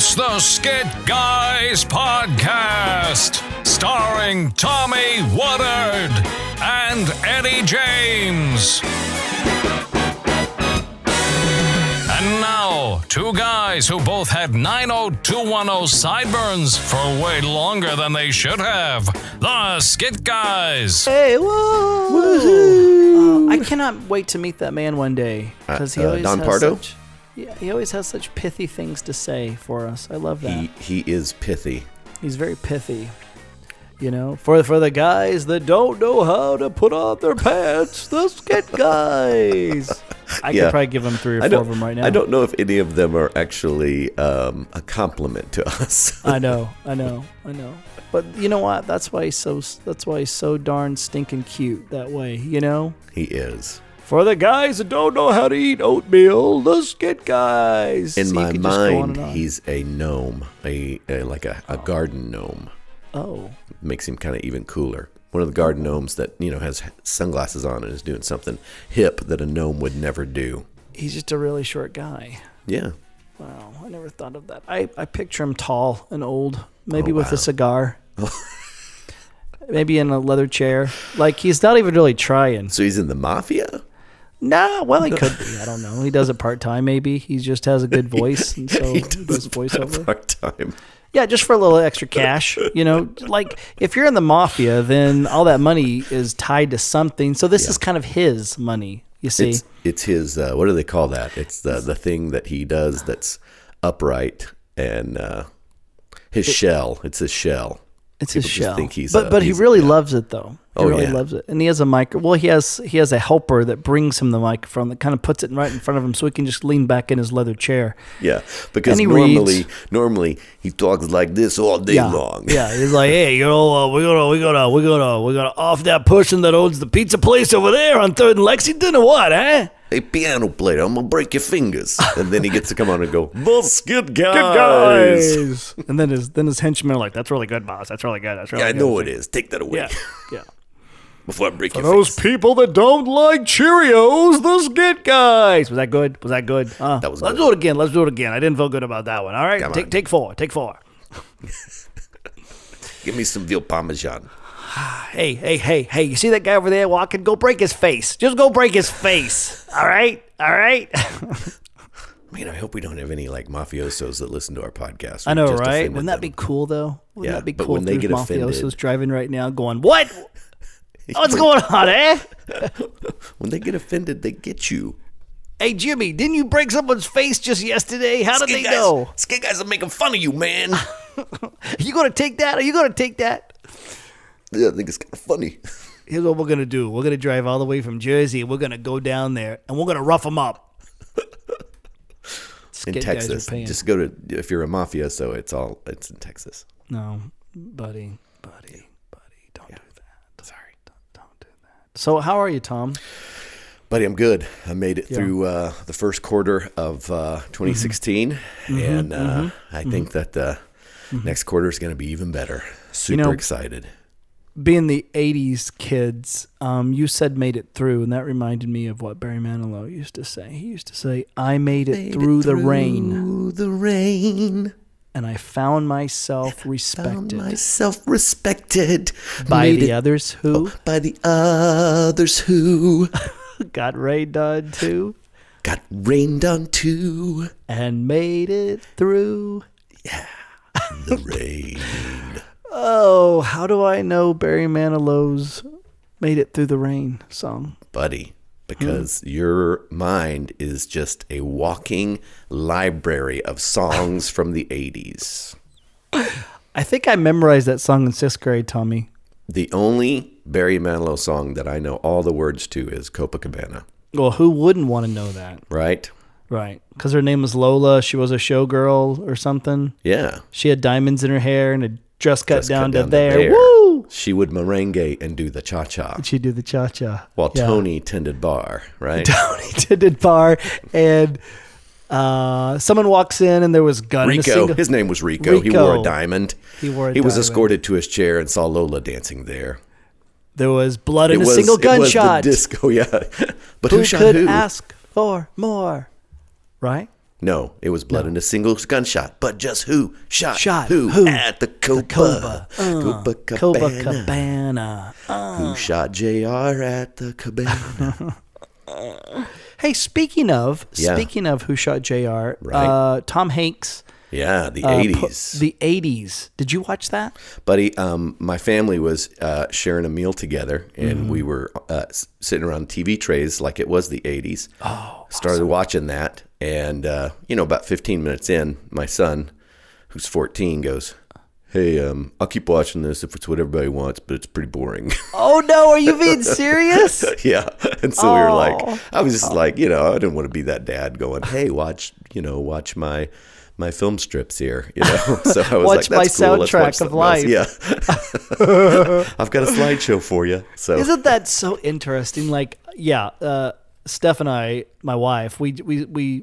It's the Skit Guys Podcast, starring Tommy WOODARD and Eddie James. And now, two guys who both had 90210 sideburns for way longer than they should have. The Skit Guys. Hey, whoa! Woohoo! I cannot wait to meet that man one day because he always Don has Pardo? he always has such pithy things to say for us. I love that. He is pithy. He's very pithy. You know, for the guys that don't know how to put on their pants, the Skit Guys. I could probably give him 3 or 4 of them right now. I don't know if any of them are actually a compliment to us. I know. But you know what? That's why he's so darn stinking cute that way. You know. He is. For the guys that don't know how to eat oatmeal, the Skit Guys. In my mind, he's a gnome, a garden gnome. Oh. Makes him kind of even cooler. One of the garden gnomes that, has sunglasses on and is doing something hip that a gnome would never do. He's just a really short guy. Yeah. Wow, I never thought of that. I picture him tall and old, maybe with a cigar. Maybe in a leather chair. Like, he's not even really trying. So he's in the mafia? Nah, well, he could be. I don't know. He does it part-time, maybe. He just has a good voice, and so he does voiceover. Part-time. Yeah, just for a little extra cash. Like, if you're in the mafia, then all that money is tied to something. So this is kind of his money, you see. It's his, what do they call that? It's the thing that he does that's upright and his shell. It's his shell. It's People his shell. Think he's but he really loves it, though. He really yeah. loves it. And he has a mic. Well, he has a helper that brings him the microphone that kind of puts it right in front of him so he can just lean back in his leather chair. Yeah, because normally he talks like this all day long. Yeah, he's like, hey, we gotta off that person that owns the pizza place over there on 3rd and Lexington or what, eh? Hey, piano player, I'm gonna break your fingers. And then he gets to come on and go, the Skit Guys. And then his henchmen are like, that's really good, boss. That's really good. That's really good. I know it is. Take that away. Yeah. Before I break your those face. people that don't like Cheerios, the Skit Guys. Was that good? That was Let's good. do it again. I didn't feel good about that one. All right, take 4. Give me some veal parmesan. Hey, you see that guy over there walking? Go break his face. Just go break his face. All right? Man, I hope we don't have any mafiosos that listen to our podcast. I know, right? Wouldn't that be cool, though? Wouldn't that be cool if there's mafiosos driving right now going, what? What's going on, eh? When they get offended, they get you. Hey, Jimmy, didn't you break someone's face just yesterday? How did they know? Skit Guys are making fun of you, man. You going to take that? Are you going to take that? Yeah, I think it's kind of funny. Here's what we're going to do. We're going to drive all the way from Jersey. We're going to go down there, and we're going to rough them up. In Texas. Just go to, if you're a mafioso, it's in Texas. No, buddy, don't do that. Sorry. Don't do that. So how are you, Tom? Buddy, I'm good. I made it through the first quarter of 2016, and I think that the next quarter is going to be even better. Super excited. Being the 80s kids, you said made it through, and that reminded me of what Barry Manilow used to say. He used to say, I made it through the rain. And I found myself respected. By the others who? By the others who. Got rained on too. And made it through. Yeah. The rain. Oh, how do I know Barry Manilow's Made It Through the Rain song? Buddy, because your mind is just a walking library of songs from the 80s. I think I memorized that song in 6th grade, Tommy. The only Barry Manilow song that I know all the words to is Copacabana. Well, who wouldn't want to know that? Right? Right. Because her name was Lola. She was a showgirl or something. Yeah. She had diamonds in her hair and a dress cut down to there. Woo! She would merengue and do the cha-cha. She'd do the cha-cha. While Tony tended bar, right? Tony tended bar, and someone walks in, and there was gun. Rico. His name was Rico. He wore a diamond. He was escorted to his chair and saw Lola dancing there. There was blood in a single gunshot. It was the disco, yeah. But who could ask for more? Right? No, it was blood in a single gunshot. But just who shot who at the Coba Cabana? Who shot JR at the Cabana? Hey, speaking of who shot JR, Right. Tom Hanks. Yeah, the 80s. The 80s. Did you watch that? Buddy, my family was sharing a meal together, and we were sitting around TV trays like it was the 80s. Oh, Started watching that, and, about 15 minutes in, my son, who's 14, goes, hey, I'll keep watching this if it's what everybody wants, but it's pretty boring. Oh, no. Are you being serious? Yeah. And so we were like, I was just like, I didn't want to be that dad going, hey, watch my film strips here, So I was watch like, that's my cool. Let's watch soundtrack of life. Yeah. I've got a slideshow for you. So isn't that so interesting? Like, Steph and I, my wife, we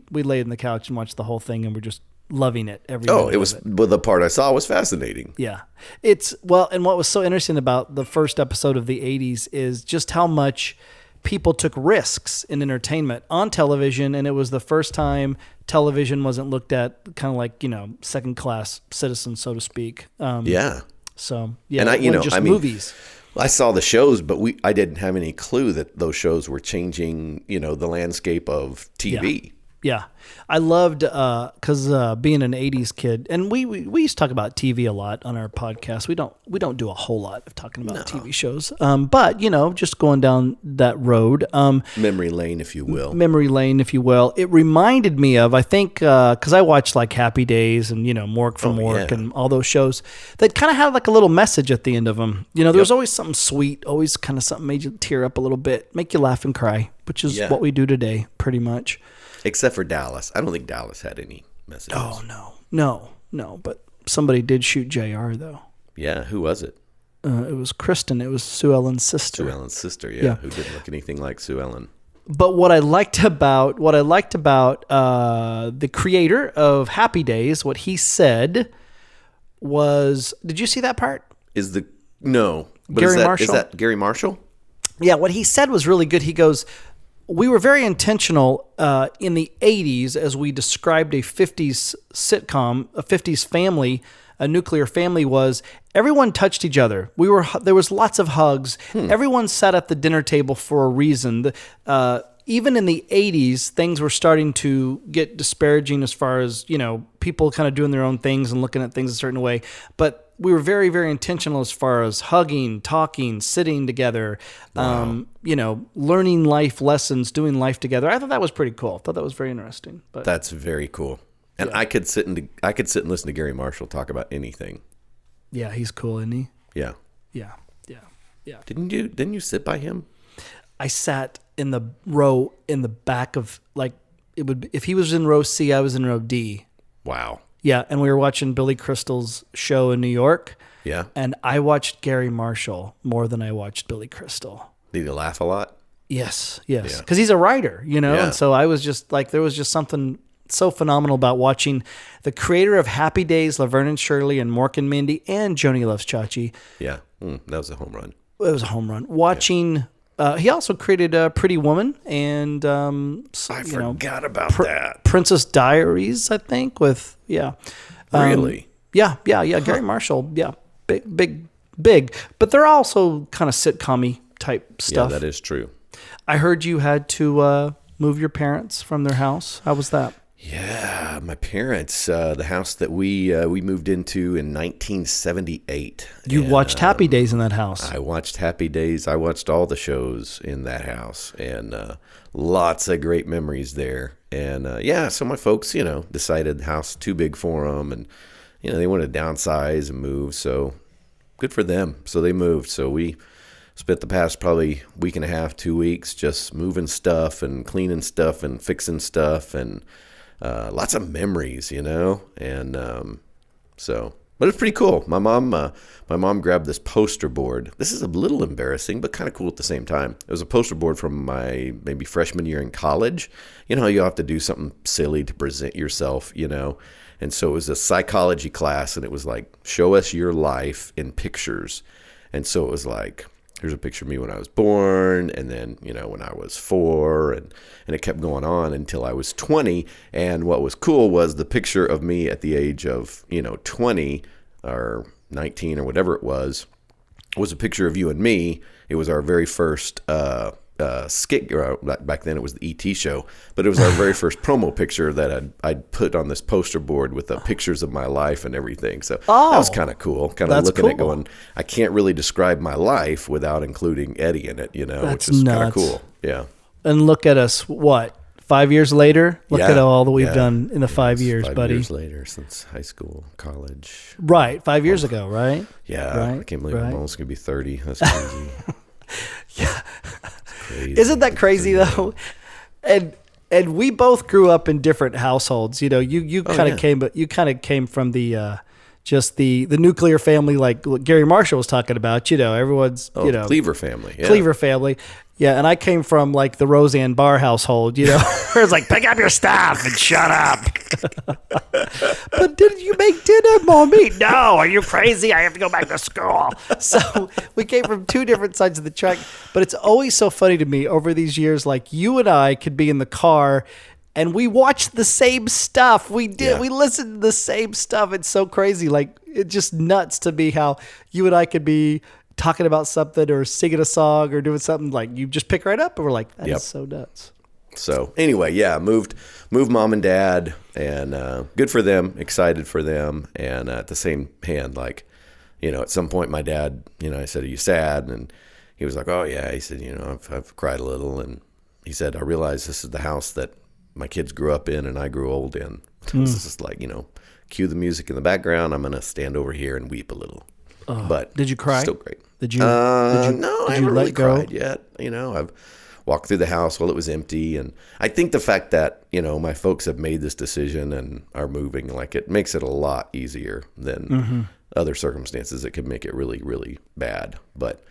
laid on the couch and watched the whole thing, and we're just loving it every minute it was of well, the part I saw was fascinating. Yeah. And what was so interesting about the first episode of the 80s is just how much people took risks in entertainment on television, and it was the first time television wasn't looked at kind of like, second class citizens, so to speak. Yeah. So, yeah, and movies. I saw the shows, but I didn't have any clue that those shows were changing, the landscape of TV. Yeah. I loved, cause, being an 80s kid, and we used to talk about TV a lot on our podcast. We don't do a whole lot of talking about TV shows. But just going down that road, Memory lane, if you will. It reminded me of, I think, cause I watched like Happy Days and, Mork from Mork and all those shows that kind of had like a little message at the end of them. There was always something sweet, always kind of something made you tear up a little bit, make you laugh and cry, which is what we do today pretty much. Except for Dallas. I don't think Dallas had any messages. Oh, no. But somebody did shoot JR, though. Yeah, who was it? It was Kristen. It was Sue Ellen's sister. Sue Ellen's sister, yeah. Who didn't look anything like Sue Ellen. But what I liked about the creator of Happy Days, what he said was, did you see that part? No. Gary Marshall? Is that Gary Marshall? Yeah, what he said was really good. He goes, we were very intentional in the 80s as we described a 50s sitcom, a 50s family, a nuclear family was everyone touched each other. There was lots of hugs. Everyone sat at the dinner table for a reason. Even in the 80s, things were starting to get disparaging as far as, people kind of doing their own things and looking at things a certain way. But we were very, very intentional as far as hugging, talking, sitting together, learning life lessons, doing life together. I thought that was pretty cool. I thought that was very interesting. But that's very cool. And I could sit and listen to Gary Marshall talk about anything. Yeah, he's cool, isn't he? Yeah. Yeah. Didn't you sit by him? I sat in the row in the back of if he was in row C, I was in row D. Wow. Yeah, and we were watching Billy Crystal's show in New York. Yeah. And I watched Gary Marshall more than I watched Billy Crystal. Did you laugh a lot? Yes. Because he's a writer, and so I was just like, there was just something so phenomenal about watching the creator of Happy Days, Laverne and Shirley, and Mork and Mindy, and Joni Loves Chachi. Yeah, that was a home run. It was a home run. Watching, he also created Pretty Woman and I forgot about that. Princess Diaries, I think. Really? Yeah. Gary Marshall, big. But they're also kind of sitcom-y type stuff. Yeah, that is true. I heard you had to move your parents from their house. How was that? Yeah, my parents, the house that we moved into in 1978. You watched Happy Days in that house. I watched Happy Days. I watched all the shows in that house, and lots of great memories there. And so my folks, decided the house too big for them, and they wanted to downsize and move. So good for them. So they moved. So we spent the past probably week and a half, 2 weeks, just moving stuff and cleaning stuff and fixing stuff and. Lots of memories, and but it's pretty cool. My mom grabbed this poster board. This is a little embarrassing, but kind of cool at the same time. It was a poster board from my maybe freshman year in college. You have to do something silly to present yourself, and so it was a psychology class, and it was like, show us your life in pictures. And so it was like here's a picture of me when I was born, and then, when I was 4, and it kept going on until I was 20. And what was cool was the picture of me at the age of, 20 or 19 or whatever it was a picture of you and me. It was our very first skit. Back then it was the ET show, but it was our very first promo picture that I'd put on this poster board with the pictures of my life and everything. So that was kind of cool. Kind of looking at going, I can't really describe my life without including Eddie in it, which is kind of cool. Yeah. And look at us, 5 years later? Look at all that we've done in the 5 years, 5 buddy. 5 years later since high school, college. Right, 5 years ago, right? Yeah, right? I can't believe I'm almost going to be 30. That's crazy. Yeah. Crazy. Isn't that crazy though? And we both grew up in different households. You kind of came from the just the nuclear family, like what Gary Marshall was talking about. Everyone's Cleaver family. Yeah. Cleaver family. Yeah, and I came from like the Roseanne Barr household, where it's like, pick up your stuff and shut up. But didn't you make dinner, Mommy? No, are you crazy? I have to go back to school. So we came from two different sides of the track. But it's always so funny to me over these years, like you and I could be in the car and we watched the same stuff. We did. Yeah. We listened to the same stuff. It's so crazy. Like, it's just nuts to me how you and I could be talking about something or singing a song or doing something, like you just pick right up and we're like, that is so nuts. So anyway, moved mom and dad, and good for them, excited for them. And at the same hand, like, at some point my dad, I said, are you sad? And he was like, oh yeah. He said, I've cried a little. And he said, I realize this is the house that my kids grew up in and I grew old in. This is like, cue the music in the background. I'm going to stand over here and weep a little. But did you cry? Still great. Did you? No, I haven't really cried yet. I've walked through the house while it was empty, and I think the fact that my folks have made this decision and are moving, like, it makes it a lot easier than other circumstances that could make it really, really bad. But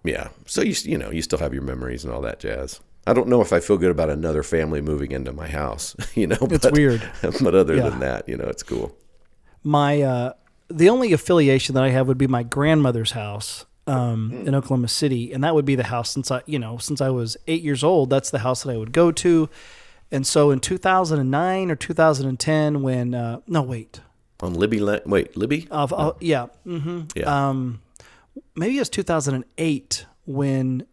yeah, so you still have your memories and all that jazz. I don't know if I feel good about another family moving into my house. It's weird. But other than that, it's cool. The only affiliation that I have would be my grandmother's house in Oklahoma City, and that would be the house since I was 8 years old. That's the house that I would go to, and so in 2009 or 2010, when on Libby, Libby, yeah, maybe it was 2008 when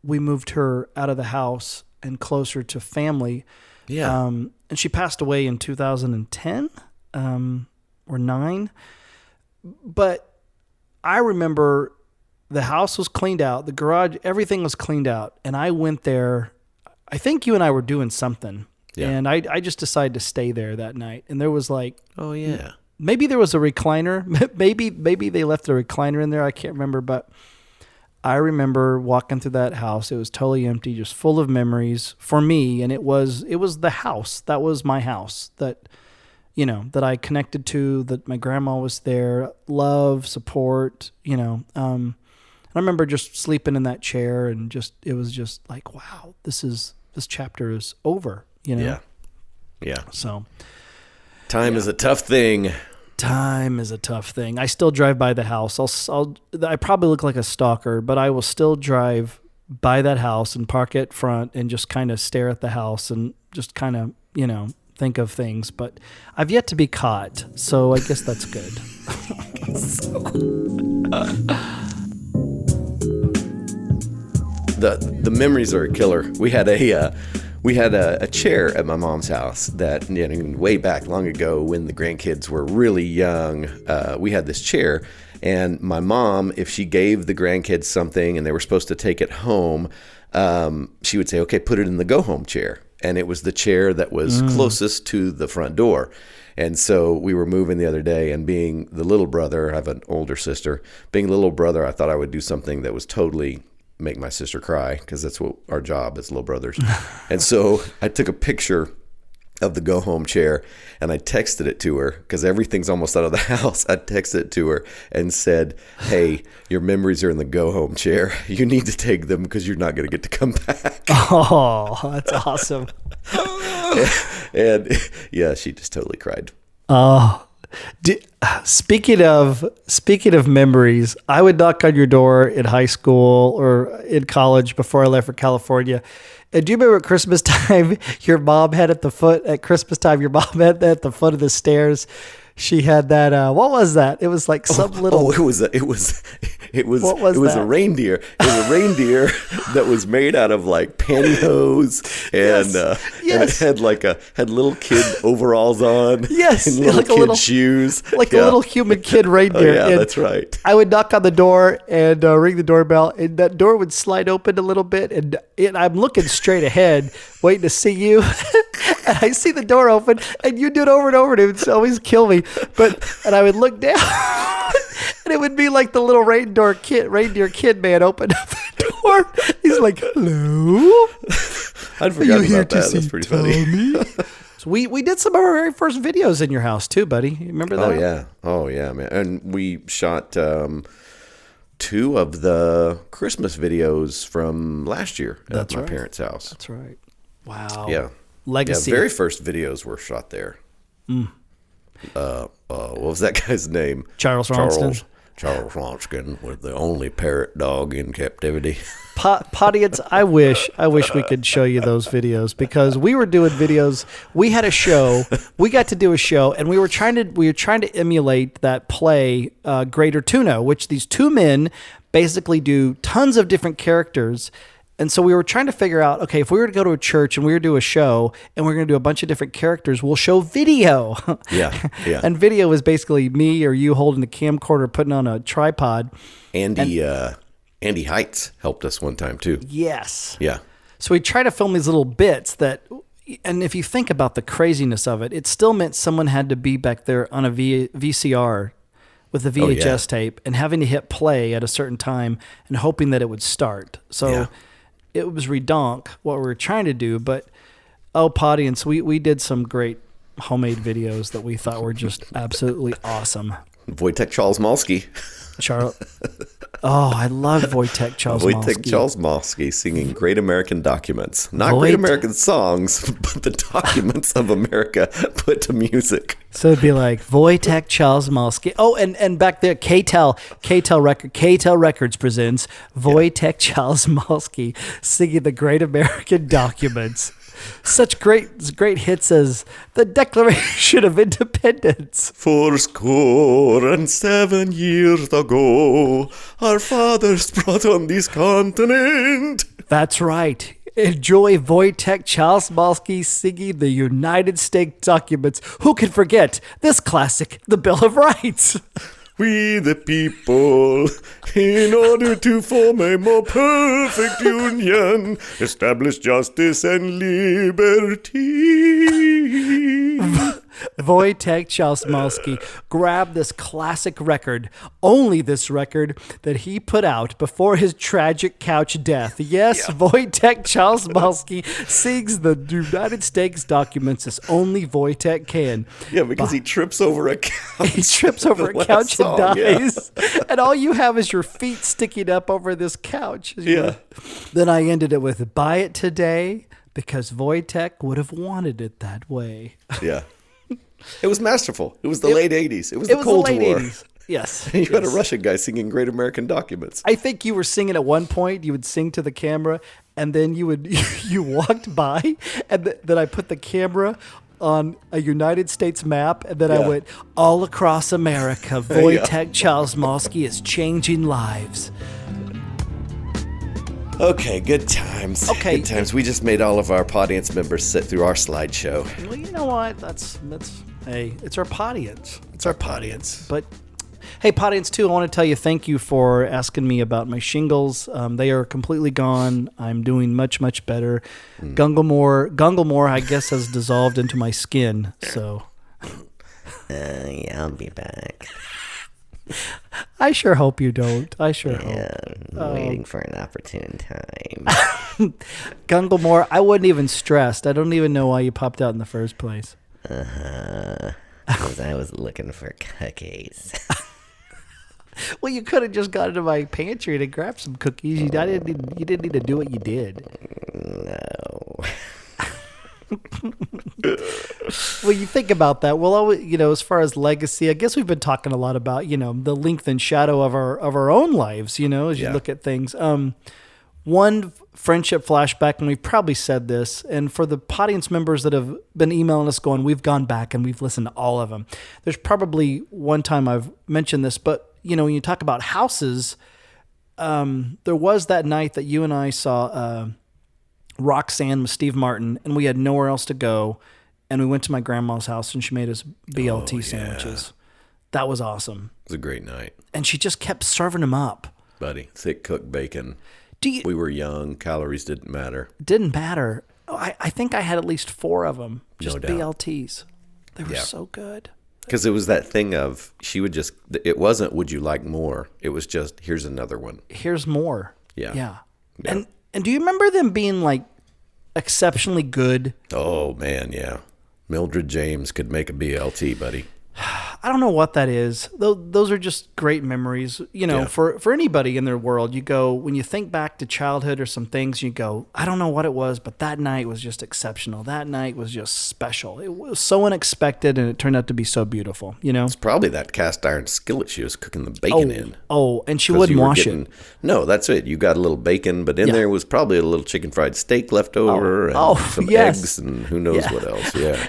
we moved her out of the house and closer to family. Yeah, and she passed away in 2010 or 9. But I remember the house was cleaned out, the garage, everything was cleaned out. And I went there, I think you and I were doing something. Yeah. And I just decided to stay there that night. And there was like, maybe there was a recliner. maybe they left a recliner in there. I can't remember. But I remember walking through that house. It was totally empty, just full of memories for me. And it was the house. That was my house that I connected to, that my grandma was there, love, support, I remember just sleeping in that chair and it was just like, wow, this chapter is over, Yeah. So time is a tough thing. Time is a tough thing. I still drive by the house. I probably look like a stalker, but I will still drive by that house and park it front and just kind of stare at the house and just kind of, think of things, but I've yet to be caught, so I guess that's good. The memories are a killer. We had a chair at my mom's house that way back long ago when the grandkids were really young. We had this chair, and my mom, if she gave the grandkids something and they were supposed to take it home, she would say, "Okay, put it in the go home chair." And it was the chair that was closest to the front door. And so we were moving the other day, and being the little brother, I have an older sister, being the little brother, I thought I would do something that was totally make my sister cry, because that's what our job as little brothers. And so I took a picture of the go home chair and I texted it to her, because everything's almost out of the house. I texted it to her and said, "Hey, your memories are in the go home chair. You need to take them because you're not going to get to come back." Oh, that's awesome. and yeah, she just totally cried. Oh, Speaking of memories, I would knock on your door in high school or in college before I left for California. And do you remember at Christmas time, your mom had at the foot of the stairs? She had that. What was that? It was like some little. Oh, it was a reindeer. It was a reindeer that was made out of like pantyhose, and Yes. and it had little kid overalls on. Yes, and little like kid a little shoes, like a little human kid reindeer. Oh, yeah, And that's right. I would knock on the door and ring the doorbell, and that door would slide open a little bit, and I'm looking straight ahead, waiting to see you. And I see the door open, and you do it over and over, and it would always kill me. And I would look down, and it would be like the little reindeer kid man opened up the door. He's like, "Hello, I'd forgotten about that. That's pretty funny. So we did some of our very first videos in your house too, buddy. You remember that? Oh yeah, man. And we shot 2 of the Christmas videos from last year at my parents' house. That's right. Wow. Yeah. Legacy. Yeah, very first videos were shot there. What was that guy's name? Charles Ronston. Charles Ronston was the only parrot dog in captivity. Audience, I wish we could show you those videos, because we were doing videos. We had a show. We got to do a show, and we were trying to emulate that play, Greater Tuna, which these 2 men basically do tons of different characters. And so we were trying to figure out, okay, if we were to go to a church and we were to do a show and we're going to do a bunch of different characters, we'll show video. Yeah. And video is basically me or you holding a camcorder, putting on a tripod. Andy Heights helped us one time too. Yes. Yeah. So we try to film these little bits that, and if you think about the craziness of it, it still meant someone had to be back there on a VCR with the VHS tape and having to hit play at a certain time and hoping that it would start. So it was redonk what we were trying to do, but audience, we did some great homemade videos that we thought were just absolutely awesome. Wojtek Charles-Malski. I love Wojtek Charles-Malski. Wojtek Charles-Malski singing Great American Documents. Not Great American songs, but the documents of America put to music. So it'd be like Wojtek Charles-Malski. Oh, and back there, KTEL Records presents Wojtek Charles-Malski singing the Great American Documents. Such great hits as the Declaration of Independence. 7 years ago, our fathers brought on this continent. That's right. Enjoy Wojtek Charles-Malski singing the United States documents. Who can forget this classic, the Bill of Rights? We the people, in order to form a more perfect union, establish justice and liberty. Wojtek Charles-Malski grabbed this classic record, only this record that he put out before his tragic couch death. Yes, Wojtek Charles-Malski sings the United States documents as only Wojtek can. Yeah, because he trips over a couch. He trips over a couch and dies. And all you have is your feet sticking up over this couch. Yeah. Then I ended it with, buy it today because Wojtek would have wanted it that way. Yeah. It was masterful. It was the late 80s. It was the Cold War. 80s. Yes. You had a Russian guy singing Great American Documents. I think you were singing at one point. You would sing to the camera, and then you walked by, and then I put the camera on a United States map, and then I went, all across America, Wojtek Charles-Malski is changing lives. Okay, good times. Okay. Good times. We just made all of our audience members sit through our slideshow. Well, you know what? Hey, it's our audience. It's our audience. But hey, audience too, I want to tell you thank you for asking me about my shingles. They are completely gone. I'm doing much, much better. Gunglemore, I guess, has dissolved into my skin. So, I'll be back. I sure hope you don't. I sure hope. I'm waiting for an opportune time. Gunglemore, I wasn't even stressed. I don't even know why you popped out in the first place. Because I was looking for cookies. Well, you could have just gone into my pantry and grabbed some cookies. You didn't need to do what you did. No. Well, you think about that. Well, always, as far as legacy, I guess we've been talking a lot about, the length and shadow of our own lives, as you look at things. One friendship flashback, and we've probably said this, and for the audience members that have been emailing us going, we've gone back and we've listened to all of them. There's probably one time I've mentioned this, but, when you talk about houses, there was that night that you and I saw Roxanne with Steve Martin, and we had nowhere else to go, and we went to my grandma's house, and she made us BLT sandwiches. That was awesome. It was a great night. And she just kept serving them up. Buddy, thick cooked bacon. We were young. Calories didn't matter. Didn't matter. I think I had at least 4 of them. Just no doubt. BLTs. They were so good. Because it was that thing of, she would just, it wasn't, would you like more? It was just, here's another one. Here's more. Yeah. And do you remember them being like exceptionally good? Oh, man, yeah. Mildred James could make a BLT, buddy. I don't know what that is. Those are just great memories. For anybody in their world, you go, when you think back to childhood or some things, you go, I don't know what it was, but that night was just exceptional. That night was just special. It was so unexpected, and it turned out to be so beautiful, It's probably that cast iron skillet she was cooking the bacon in. Oh, and she wouldn't wash it. No, that's it. You got a little bacon, but in there was probably a little chicken fried steak left over and some eggs and who knows what else. Yeah.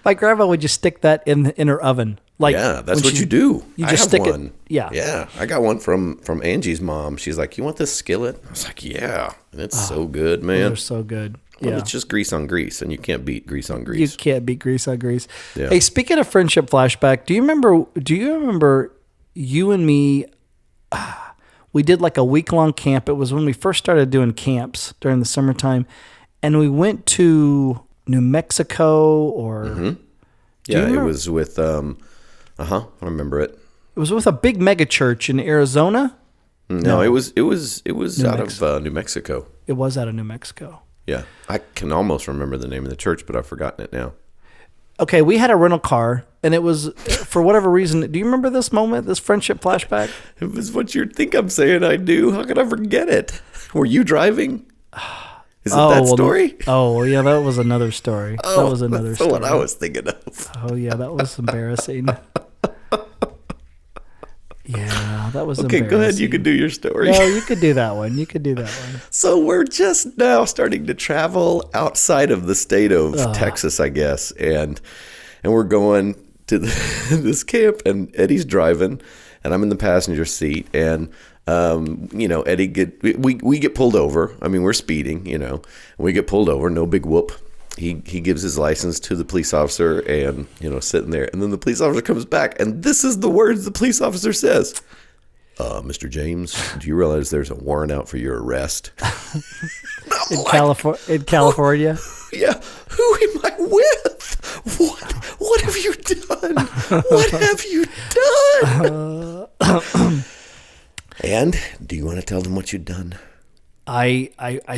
My grandma would just stick that in her oven. That's what you do. You just stick it. Yeah. Yeah. I got one from Angie's mom. She's like, you want this skillet? I was like, yeah. And it's so good, man. They're so good. Well, it's just grease on grease, and you can't beat grease on grease. You can't beat grease on grease. Yeah. Hey, speaking of friendship flashback, do you remember you and me, we did like a week-long camp. It was when we first started doing camps during the summertime, and we went to New Mexico or... Mm-hmm. Yeah, it was with, I remember it. It was with a big mega church in Arizona? No, it was out of New Mexico. It was out of New Mexico. Yeah. I can almost remember the name of the church, but I've forgotten it now. Okay, we had a rental car, and it was, for whatever reason, do you remember this moment, this friendship flashback? It was what you think I'm saying I do. How could I forget it? Were you driving? Is it that story? Yeah, that was another story. That was another that's story. What I was thinking of. Oh, yeah, that was embarrassing. Yeah, that was okay, embarrassing. Go ahead. You can do your story. No, you could do that one. So we're just now starting to travel outside of the state of Texas, I guess. And we're going to this camp, and Eddie's driving, and I'm in the passenger seat. And, Eddie we get pulled over. I mean, we're speeding, and we get pulled over. No big whoop. He gives his license to the police officer and, sitting there. And then the police officer comes back, and this is the words the police officer says. Mr. James, do you realize there's a warrant out for your arrest? In California? Yeah. Who am I with? What have you done? What have you done? And do you want to tell them what you've done? I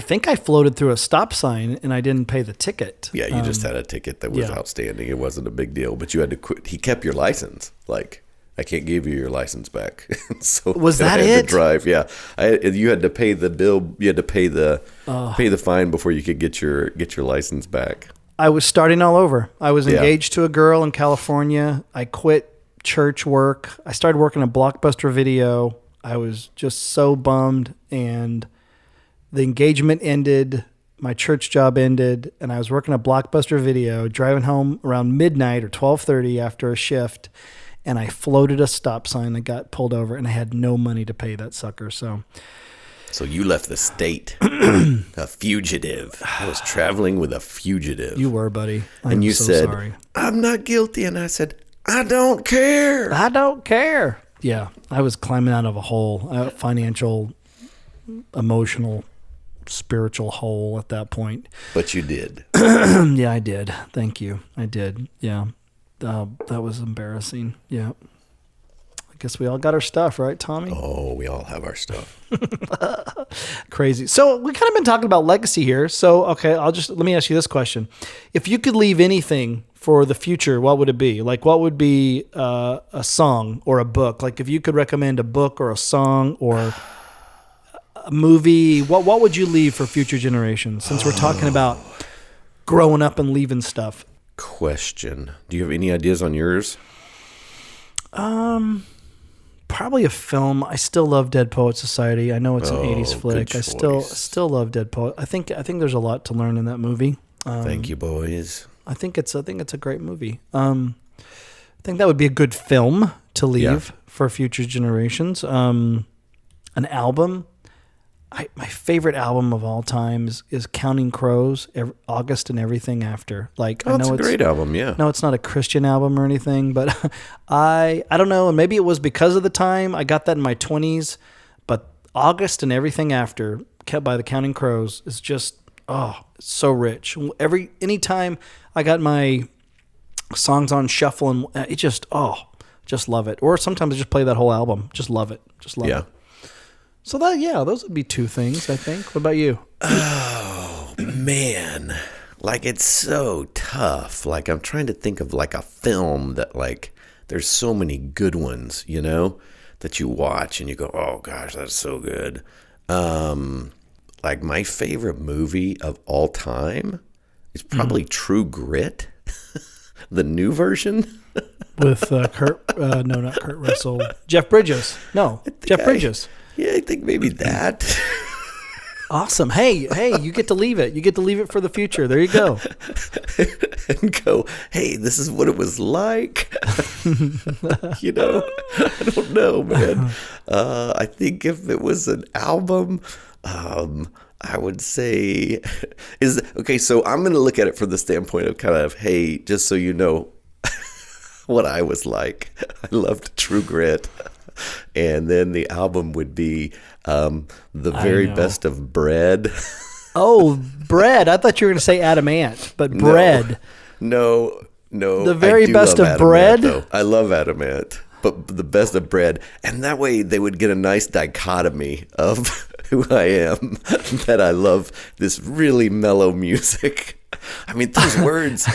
think I floated through a stop sign and I didn't pay the ticket. Yeah, you just had a ticket that was outstanding. It wasn't a big deal, but you had to quit. He kept your license. Like, I can't give you your license back. So was that I had it? To drive, yeah. You had to pay the bill. You had to pay the fine before you could get your license back. I was starting all over. I was engaged to a girl in California. I quit church work. I started working at Blockbuster Video. I was just so bummed, and the engagement ended, my church job ended, and I was working at Blockbuster Video, driving home around midnight or 12:30 after a shift, and I floated a stop sign and got pulled over, and I had no money to pay that sucker. So you left the state, a fugitive. I was traveling with a fugitive. You were, buddy. And you said, sorry. I'm not guilty. And I said, I don't care. I don't care. Yeah, I was climbing out of a hole, a financial, emotional, spiritual hole at that point. But you did. Yeah, I did. Thank you. I did. Yeah. That was embarrassing. Yeah. I guess we all got our stuff, right, Tommy? Oh, we all have our stuff. Crazy. So we kind of been talking about legacy here. So, okay, let me ask you this question. If you could leave anything for the future, what would it be? Like, what would be a song or a book? Like, if you could recommend a book or a song or a movie, what would you leave for future generations? Since we're talking about growing up and leaving stuff. question. Do you have any ideas on yours? Probably a film. I still love Dead Poets Society. I know it's an 80s flick. Good I still love Dead Poet. I think there's a lot to learn in that movie. Thank you, boys. I think it's a great movie. I think that would be a good film to leave for future generations. An album. My favorite album of all time is Counting Crows, August and Everything After. Like, I know it's a great album, yeah. No, it's not a Christian album or anything, but I don't know, and maybe it was because of the time. I got that in my 20s, but August and Everything After, kept by the Counting Crows, is just, it's so rich. Anytime I got my songs on shuffle, and it just love it. Or sometimes I just play that whole album. Just love it. Just love it. So those would be two things, I think. What about you? Oh, man. Like, it's so tough. Like, I'm trying to think of, like, a film that, like, there's so many good ones, you know, that you watch and you go, oh, gosh, that's so good. Like, my favorite movie of all time is probably True Grit, the new version. With not Kurt Russell. Jeff Bridges. No, Jeff Bridges. Yeah, I think maybe that. Awesome. Hey, you get to leave it. You get to leave it for the future. There you go. And go, hey, this is what it was like. You know, I don't know, man. I think if it was an album, I would say so I'm going to look at it from the standpoint of kind of, hey, just so you know what I was like. I loved True Grit. And then the album would be The Very Best of Bread. Oh, Bread. I thought you were going to say Adamant, but Bread. No. The Very Best of Bread? Though. I love Adamant, but The Best of Bread. And that way they would get a nice dichotomy of who I am, that I love this really mellow music. I mean, those words...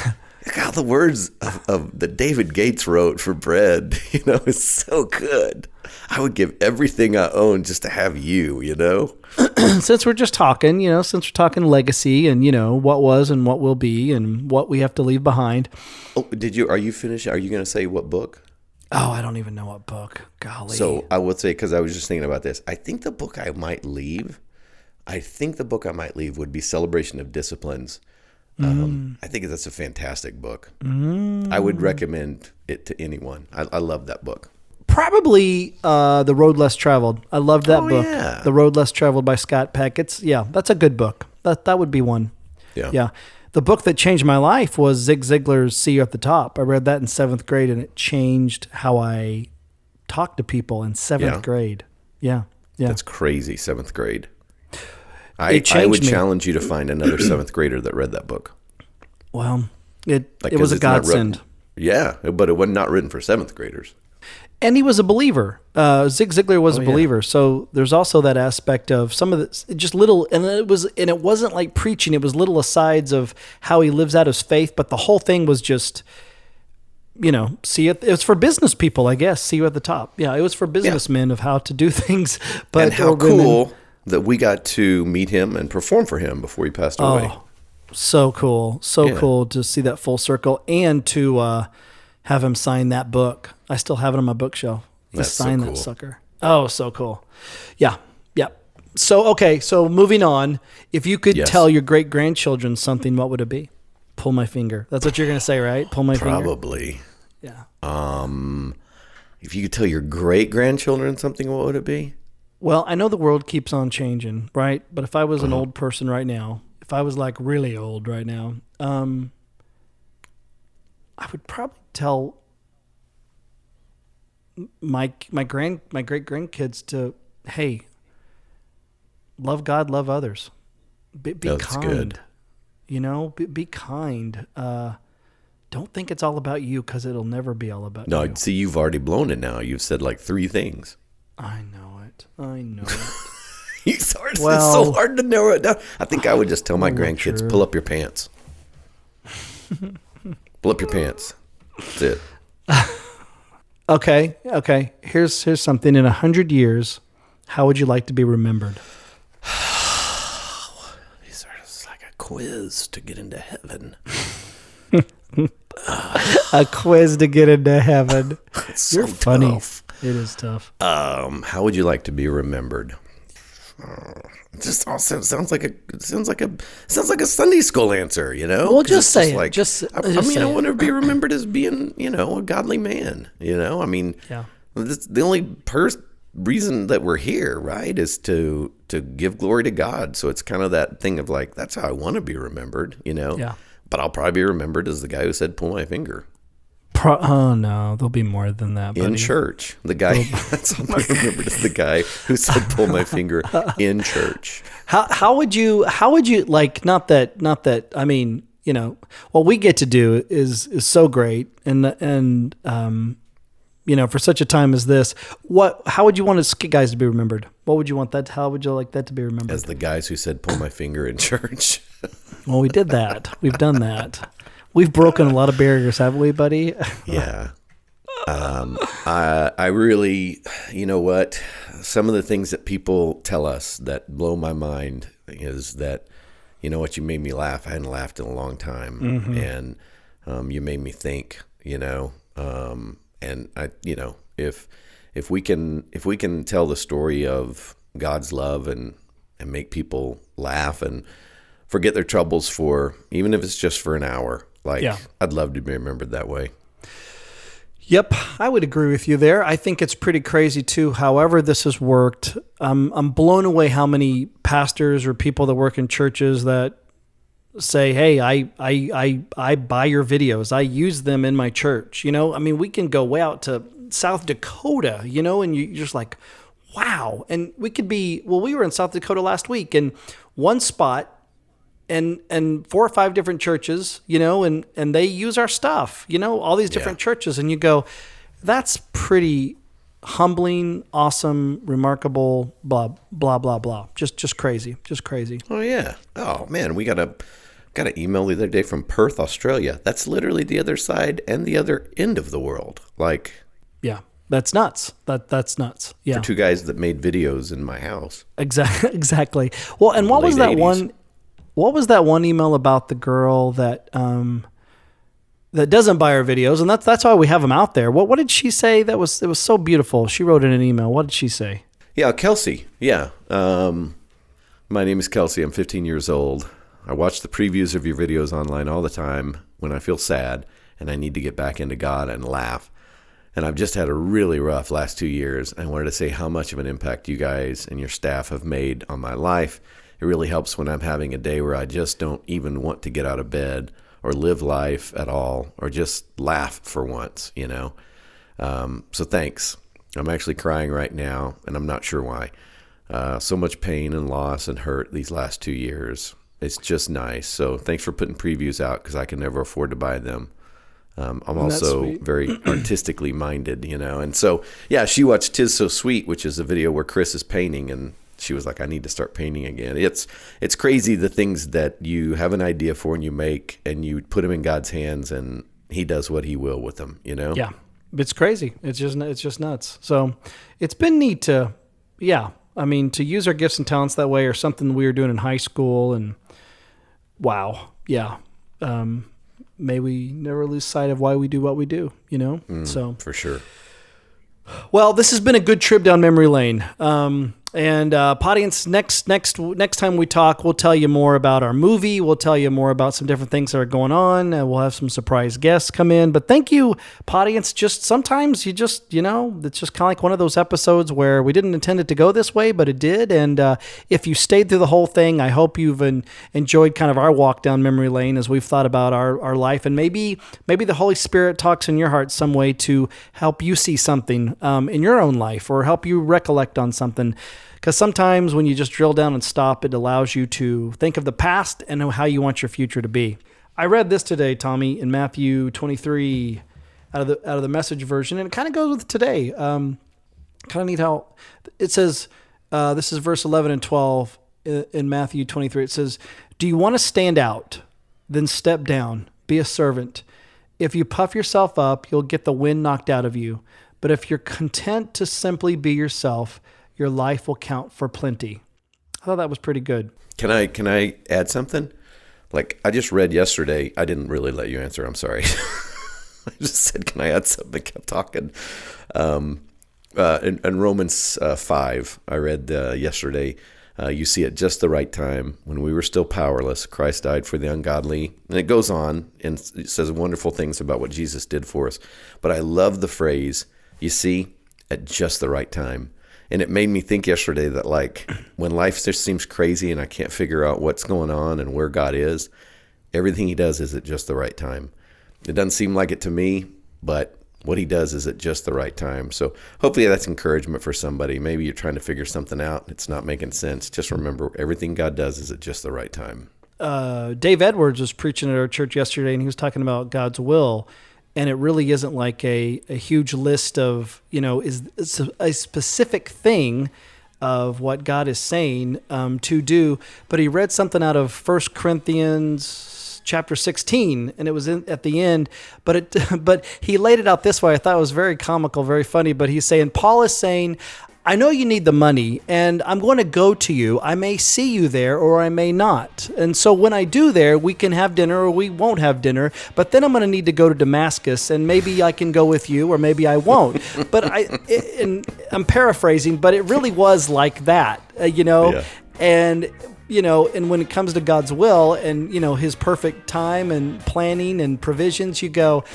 God, the words of that David Gates wrote for Bread, you know, is so good. I would give everything I own just to have you, you know? Since we're just talking, since we're talking legacy and, what was and what will be and what we have to leave behind. Oh, are you finished? Are you going to say what book? Oh, I don't even know what book. Golly. So I would say, because I was just thinking about this, I think the book I might leave would be Celebration of Disciplines. I think that's a fantastic book. I would recommend it to anyone. I love that book. Probably The Road Less Traveled. I loved that book. Yeah. The Road Less Traveled by Scott Peck. That's a good book. That would be one. Yeah. The book that changed my life was Zig Ziglar's See You at the Top. I read that in 7th grade, and it changed how I talk to people in 7th grade. Yeah. That's crazy, 7th grade. I would challenge you to find another 7th grader that read that book. Well, it was a godsend. Yeah, but it was not written for 7th graders. And he was a believer. Zig Ziglar was a believer. So there's also that aspect of some of the just little, and it wasn't like preaching. It was little asides of how he lives out his faith. But the whole thing was just, it was for business people, I guess. See you at the top. Yeah, it was for businessmen of how to do things. But and how cool that we got to meet him and perform for him before he passed away. So cool. Cool to see that full circle and to have him sign that book. I still have it on my bookshelf. He signed that sucker. Oh, so cool. Yeah. So moving on. If you could tell your great-grandchildren something, what would it be? Pull my finger. That's what you're going to say, right? Pull my finger? Probably. Yeah. If you could tell your great-grandchildren something, what would it be? Well, I know the world keeps on changing, right? But if I was an old person right now, if I was like really old right now, I would probably tell my great grandkids to, hey, love God, love others, be kind. Good. Be kind. Don't think it's all about you, because it'll never be all about you. No, see, you've already blown it now. You've said like 3 things. I know it. It's so hard to narrow it down. I think I would just tell my grandkids, pull up your pants. Pull up your pants. That's it. Okay. Here's something. In 100 years, how would you like to be remembered? These are just like a quiz to get into heaven. A quiz to get into heaven. It's You're so funny. tough. It is tough. How would you like to be remembered? It just all sounds like a Sunday school answer, you know? Well, 'Cause just it's say it. like, Just I want to be remembered as being, a godly man. I mean, Yeah. the only reason that we're here, right, is to give glory to God. So it's kind of that thing of like, that's how I want to be remembered, Yeah. But I'll probably be remembered as the guy who said, "Pull my finger." Oh no, there'll be more than that. Buddy. In church, the guy that's all I remembered is the guy who said, "Pull my finger" in church. How would you like? Not that. I mean, what we get to do is so great, and for such a time as this, how would you want Skit Guys to be remembered? What would you want that? How would you like that to be remembered? As the guys who said, "Pull my finger" in church. Well, we did that. We've done that. We've broken a lot of barriers, haven't we, buddy? Yeah. I really, what? Some of the things that people tell us that blow my mind is that, what, you made me laugh. I hadn't laughed in a long time. Mm-hmm. And you made me think, and I, if we can tell the story of God's love and make people laugh and forget their troubles for, even if it's just for an hour, I'd love to be remembered that way. Yep, I would agree with you there. I think it's pretty crazy too. However this has worked, I'm blown away how many pastors or people that work in churches that say, "Hey, I buy your videos. I use them in my church." I mean, we can go way out to South Dakota, and you're just like, wow. And we were in South Dakota last week, and one spot. And 4 or 5 different churches, and they use our stuff, all these different churches. And you go, that's pretty humbling, awesome, remarkable, blah, blah, blah, blah. Just crazy. Oh, yeah. Oh, man, we got an email the other day from Perth, Australia. That's literally the other side and the other end of the world. Yeah, that's nuts. That's nuts. Yeah. For 2 guys that made videos in my house. Exactly. Well, and what was that 80s. one? What was that one email about the girl that that doesn't buy our videos, and that's why we have them out there? What did she say? It was so beautiful. She wrote in an email. What did she say? Yeah, Kelsey. Yeah. My name is Kelsey. I'm 15 years old. I watch the previews of your videos online all the time when I feel sad and I need to get back into God and laugh. And I've just had a really rough last 2 years. I wanted to say how much of an impact you guys and your staff have made on my life. It really helps when I'm having a day where I just don't even want to get out of bed or live life at all or just laugh for once, So thanks. I'm actually crying right now, and I'm not sure why. So much pain and loss and hurt these last 2 years. It's just nice. So thanks for putting previews out because I can never afford to buy them. I'm also very artistically minded, And so, yeah, she watched 'Tis So Sweet, which is a video where Chris is painting, and she was like, I need to start painting again. It's crazy the things that you have an idea for and you make and you put them in God's hands and he does what he will with them, Yeah. It's crazy. It's just nuts. So it's been neat to use our gifts and talents that way, or something we were doing in high school. And wow. Yeah. May we never lose sight of why we do what we do, So for sure. Well, this has been a good trip down memory lane. And audience, next time we talk, we'll tell you more about our movie. We'll tell you more about some different things that are going on, and we'll have some surprise guests come in. But thank you, audience. Just sometimes it's just kind of like one of those episodes where we didn't intend it to go this way, but it did. And if you stayed through the whole thing, I hope you've enjoyed kind of our walk down memory lane as we've thought about our life. And maybe the Holy Spirit talks in your heart some way to help you see something in your own life, or help you recollect on something. Because sometimes when you just drill down and stop, it allows you to think of the past and how you want your future to be. I read this today, Tommy, in Matthew 23 out of the Message version, and it kind of goes with today. Kind of neat how it says, this is verse 11 and 12 in Matthew 23. It says, "Do you want to stand out? Then step down. Be a servant. If you puff yourself up, you'll get the wind knocked out of you. But if you're content to simply be yourself, your life will count for plenty." I thought that was pretty good. Can I add something? Like I just read yesterday, I didn't really let you answer, I'm sorry. I just said, can I add something? I kept talking. In Romans 5, I read yesterday, you see at just the right time, when we were still powerless, Christ died for the ungodly. And it goes on and it says wonderful things about what Jesus did for us. But I love the phrase, you see, at just the right time. And it made me think yesterday that like when life just seems crazy and I can't figure out what's going on and where God is, everything he does is at just the right time. It doesn't seem like it to me, but what he does is at just the right time. So hopefully that's encouragement for somebody. Maybe you're trying to figure something out. It's not making sense. Just remember, everything God does is at just the right time. Dave Edwards was preaching at our church yesterday, and he was talking about God's will. And it really isn't like a huge list of, it's a specific thing of what God is saying to do. But he read something out of 1 Corinthians chapter 16, and it was at the end. But he laid it out this way. I thought it was very comical, very funny. But he's saying, Paul is saying, I know you need the money, and I'm going to go to you. I may see you there, or I may not. And so when I do there, we can have dinner, or we won't have dinner. But then I'm going to need to go to Damascus, and maybe I can go with you, or maybe I won't. But I'm paraphrasing, but it really was like that, Yeah. And and when it comes to God's will and His perfect time and planning and provisions, you go,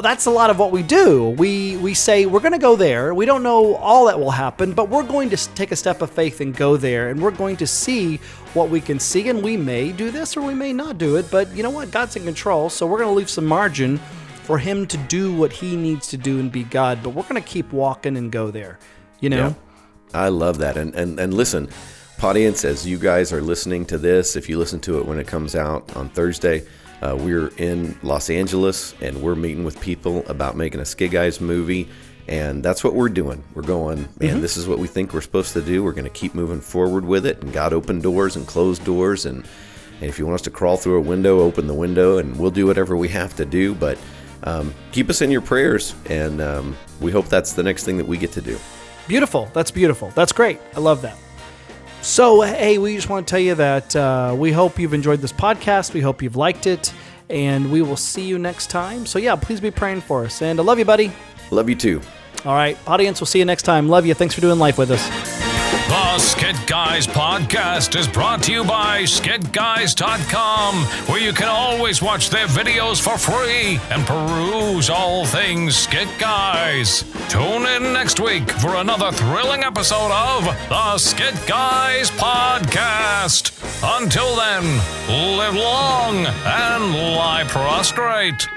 that's a lot of what we do. We say we're going to go there. We don't know all that will happen, but we're going to take a step of faith and go there, and we're going to see what we can see, and we may do this or we may not do it, but you know what? God's in control, so we're going to leave some margin for Him to do what He needs to do and be God, but we're going to keep walking and go there, Yeah. I love that. And listen, audience, as you guys are listening to this, if you listen to it when it comes out on Thursday, we're in Los Angeles, and we're meeting with people about making a Skit Guys movie, and that's what we're doing. We're going, man, this is what we think we're supposed to do. We're going to keep moving forward with it, and God opened doors and closed doors, and if you want us to crawl through a window, open the window, and we'll do whatever we have to do, but keep us in your prayers, and we hope that's the next thing that we get to do. Beautiful. That's beautiful. That's great. I love that. So, hey, we just want to tell you that we hope you've enjoyed this podcast. We hope you've liked it, and we will see you next time. So, yeah, please be praying for us. And I love you, buddy. Love you too. All right, audience, we'll see you next time. Love you. Thanks for doing life with us. The Skit Guys Podcast is brought to you by skitguys.com, where you can always watch their videos for free and peruse all things Skit Guys. Tune in next week for another thrilling episode of the Skit Guys Podcast. Until then, live long and lie prostrate.